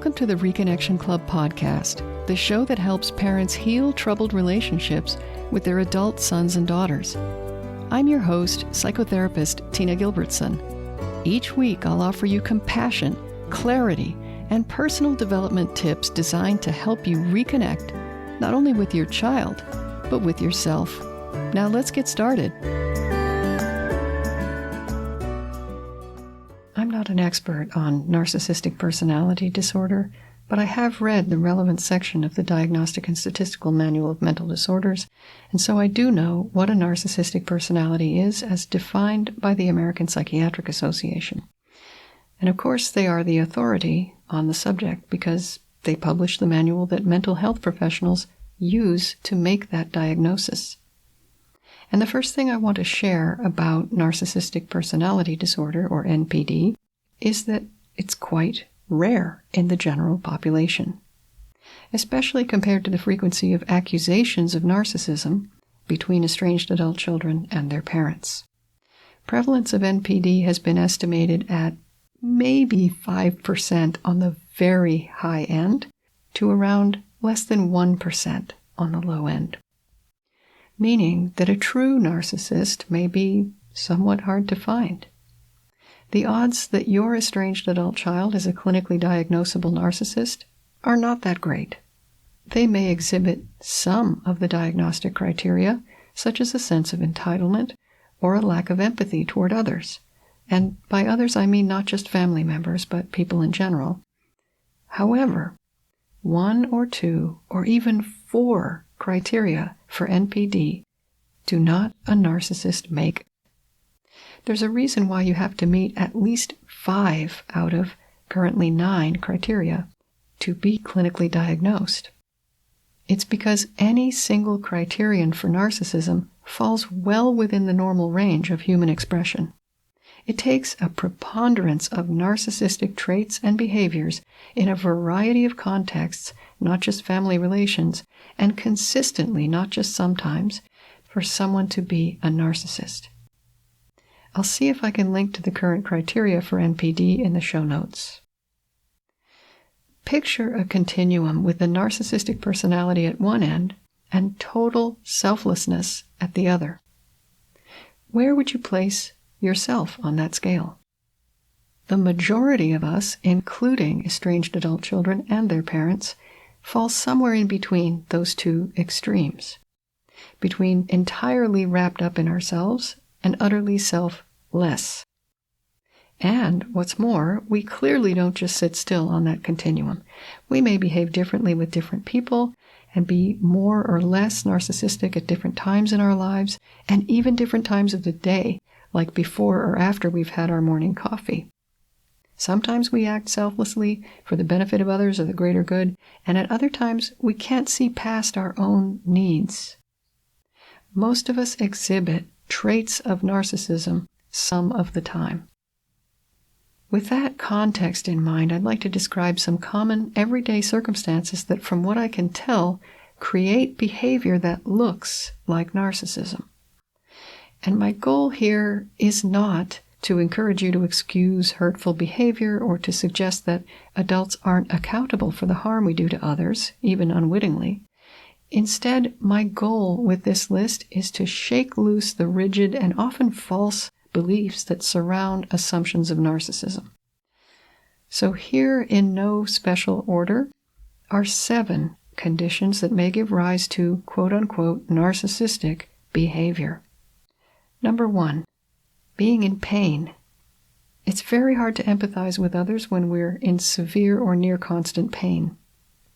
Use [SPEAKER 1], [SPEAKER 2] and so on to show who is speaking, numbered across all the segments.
[SPEAKER 1] Welcome to the Reconnection Club podcast, the show that helps parents heal troubled relationships with their adult sons and daughters. I'm your host, psychotherapist Tina Gilbertson. Each week, I'll offer you compassion, clarity, and personal development tips designed to help you reconnect, not only with your child, but with yourself. Now let's get started. I'm not an expert on narcissistic personality disorder, but I have read the relevant section of the Diagnostic and Statistical Manual of Mental Disorders, and so I do know what a narcissistic personality is as defined by the American Psychiatric Association. And of course, they are the authority on the subject because they publish the manual that mental health professionals use to make that diagnosis. And the first thing I want to share about narcissistic personality disorder, or NPD, is that it's quite rare in the general population, especially compared to the frequency of accusations of narcissism between estranged adult children and their parents. Prevalence of NPD has been estimated at maybe 5% on the very high end to around less than 1% on the low end, meaning that a true narcissist may be somewhat hard to find. The odds that your estranged adult child is a clinically diagnosable narcissist are not that great. They may exhibit some of the diagnostic criteria, such as a sense of entitlement or a lack of empathy toward others. And by others, I mean not just family members, but people in general. However, 1 or 2 or even 4 criteria for NPD do not a narcissist make. There's a reason why you have to meet at least 5 out of currently 9 criteria to be clinically diagnosed. It's because any single criterion for narcissism falls well within the normal range of human expression. It takes a preponderance of narcissistic traits and behaviors in a variety of contexts, not just family relations, and consistently, not just sometimes, for someone to be a narcissist. I'll see if I can link to the current criteria for NPD in the show notes. Picture a continuum with the narcissistic personality at one end and total selflessness at the other. Where would you place yourself on that scale? The majority of us, including estranged adult children and their parents, fall somewhere in between those two extremes, between entirely wrapped up in ourselves and utterly selfless. And what's more, we clearly don't just sit still on that continuum. We may behave differently with different people and be more or less narcissistic at different times in our lives, and even different times of the day, like before or after we've had our morning coffee. Sometimes we act selflessly for the benefit of others or the greater good, and at other times we can't see past our own needs. Most of us exhibit traits of narcissism some of the time. With that context in mind, I'd like to describe some common everyday circumstances that, from what I can tell, create behavior that looks like narcissism. And my goal here is not to encourage you to excuse hurtful behavior or to suggest that adults aren't accountable for the harm we do to others, even unwittingly. Instead, my goal with this list is to shake loose the rigid and often false beliefs that surround assumptions of narcissism. So here, in no special order, are 7 conditions that may give rise to quote-unquote narcissistic behavior. Number 1, being in pain. It's very hard to empathize with others when we're in severe or near constant pain.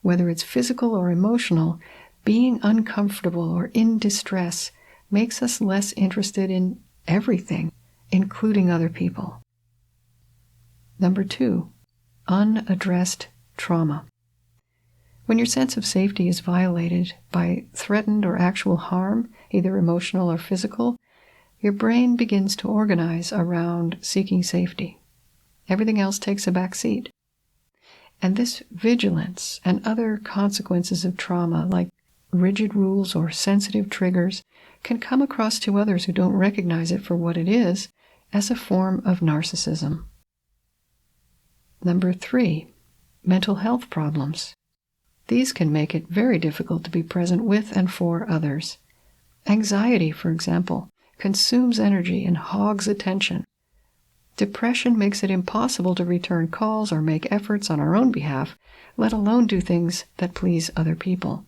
[SPEAKER 1] Whether it's physical or emotional, being uncomfortable or in distress makes us less interested in everything, including other people. Number 2, unaddressed trauma. When your sense of safety is violated by threatened or actual harm, either emotional or physical, your brain begins to organize around seeking safety. Everything else takes a back seat. And this vigilance and other consequences of trauma, like rigid rules or sensitive triggers, can come across to others who don't recognize it for what it is as a form of narcissism. Number 3, mental health problems. These can make it very difficult to be present with and for others. Anxiety, for example, consumes energy and hogs attention. Depression makes it impossible to return calls or make efforts on our own behalf, let alone do things that please other people.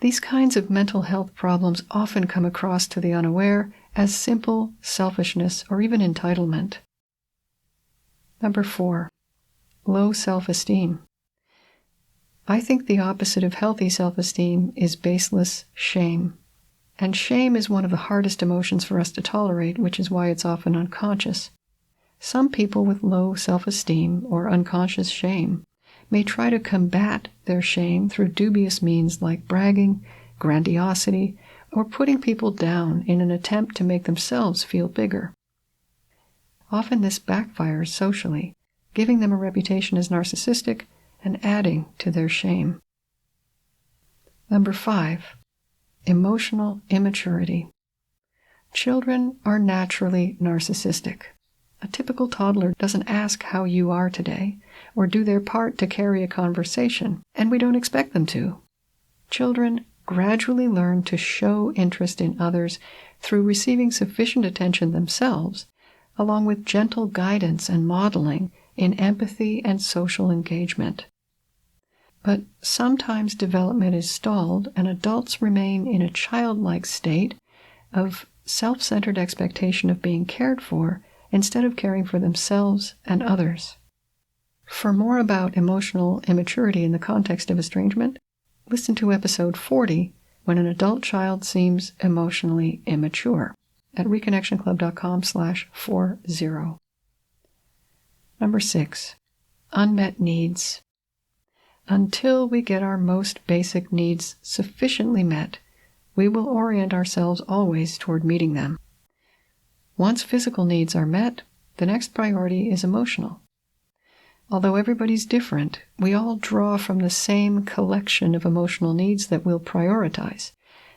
[SPEAKER 1] These kinds of mental health problems often come across to the unaware as simple selfishness or even entitlement. Number 4, low self-esteem. I think the opposite of healthy self-esteem is baseless shame. And shame is one of the hardest emotions for us to tolerate, which is why it's often unconscious. Some people with low self-esteem or unconscious shame may try to combat their shame through dubious means like bragging, grandiosity, or putting people down in an attempt to make themselves feel bigger. Often this backfires socially, giving them a reputation as narcissistic and adding to their shame. Number 5, emotional immaturity. Children are naturally narcissistic. A typical toddler doesn't ask how you are today or do their part to carry a conversation, and we don't expect them to. Children gradually learn to show interest in others through receiving sufficient attention themselves, along with gentle guidance and modeling in empathy and social engagement. But sometimes development is stalled and adults remain in a childlike state of self-centered expectation of being cared for instead of caring for themselves and others. For more about emotional immaturity in the context of estrangement, listen to episode 40, When an Adult Child Seems Emotionally Immature, at reconnectionclub.com/40. Number 6, unmet needs. Until we get our most basic needs sufficiently met, we will orient ourselves always toward meeting them. Once physical needs are met, the next priority is emotional. Although everybody's different, we all draw from the same collection of emotional needs that we'll prioritize,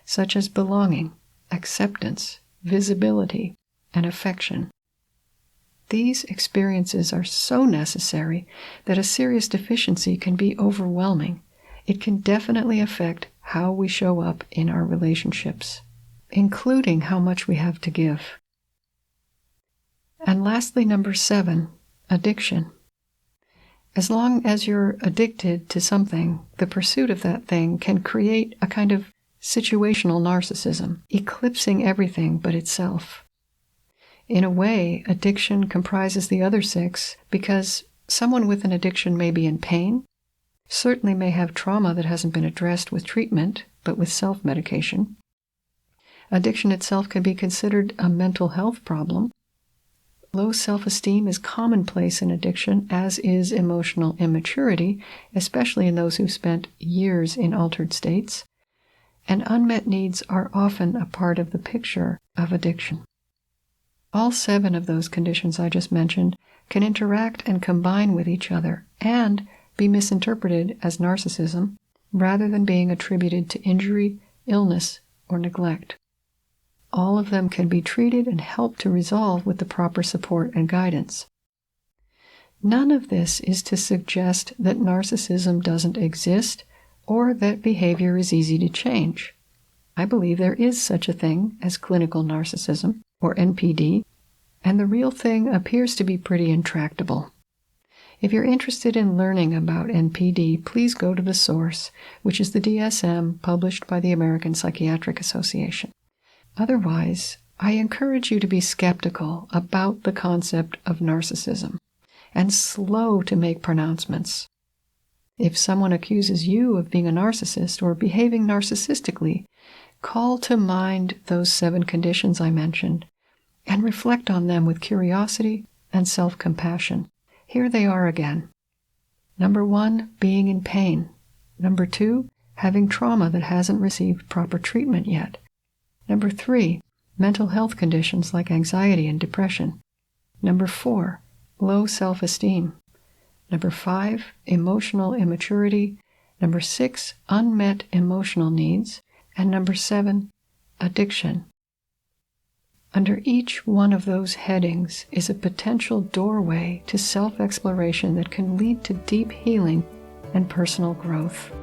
[SPEAKER 1] such as belonging, acceptance, visibility, and affection. These experiences are so necessary that a serious deficiency can be overwhelming. It can definitely affect how we show up in our relationships, including how much we have to give. And lastly, number 7, addiction. As long as you're addicted to something, the pursuit of that thing can create a kind of situational narcissism, eclipsing everything but itself. In a way, addiction comprises the other 6 because someone with an addiction may be in pain, certainly may have trauma that hasn't been addressed with treatment, but with self-medication. Addiction itself can be considered a mental health problem. Low self-esteem is commonplace in addiction, as is emotional immaturity, especially in those who've spent years in altered states. And unmet needs are often a part of the picture of addiction. All 7 of those conditions I just mentioned can interact and combine with each other and be misinterpreted as narcissism rather than being attributed to injury, illness, or neglect. All of them can be treated and helped to resolve with the proper support and guidance. None of this is to suggest that narcissism doesn't exist or that behavior is easy to change. I believe there is such a thing as clinical narcissism, or NPD, and the real thing appears to be pretty intractable. If you're interested in learning about NPD, please go to the source, which is the DSM published by the American Psychiatric Association. Otherwise, I encourage you to be skeptical about the concept of narcissism and slow to make pronouncements. If someone accuses you of being a narcissist or behaving narcissistically, call to mind those 7 conditions I mentioned and reflect on them with curiosity and self-compassion. Here they are again. Number 1, being in pain. Number 2, having trauma that hasn't received proper treatment yet. Number 3, mental health conditions like anxiety and depression. Number 4, low self-esteem. Number 5, emotional immaturity. Number 6, unmet emotional needs. And number 7, addiction. Under each one of those headings is a potential doorway to self-exploration that can lead to deep healing and personal growth.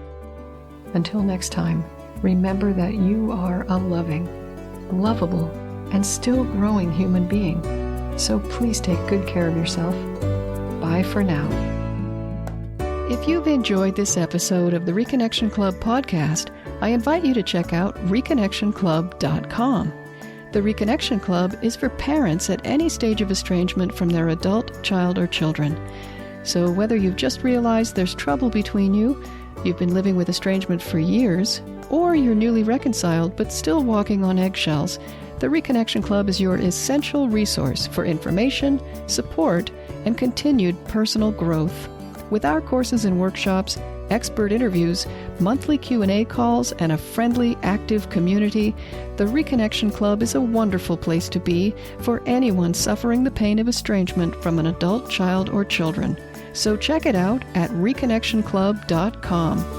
[SPEAKER 1] Until next time, remember that you are a loving, lovable, and still growing human being. So please take good care of yourself. Bye for now. If you've enjoyed this episode of the Reconnection Club podcast, I invite you to check out reconnectionclub.com. The Reconnection Club is for parents at any stage of estrangement from their adult, child, or children. So whether you've just realized there's trouble between you, you've been living with estrangement for years, or you're newly reconciled but still walking on eggshells, the Reconnection Club is your essential resource for information, support, and continued personal growth. With our courses and workshops, expert interviews, monthly Q&A calls, and a friendly, active community, the Reconnection Club is a wonderful place to be for anyone suffering the pain of estrangement from an adult, child, or children. So check it out at reconnectionclub.com.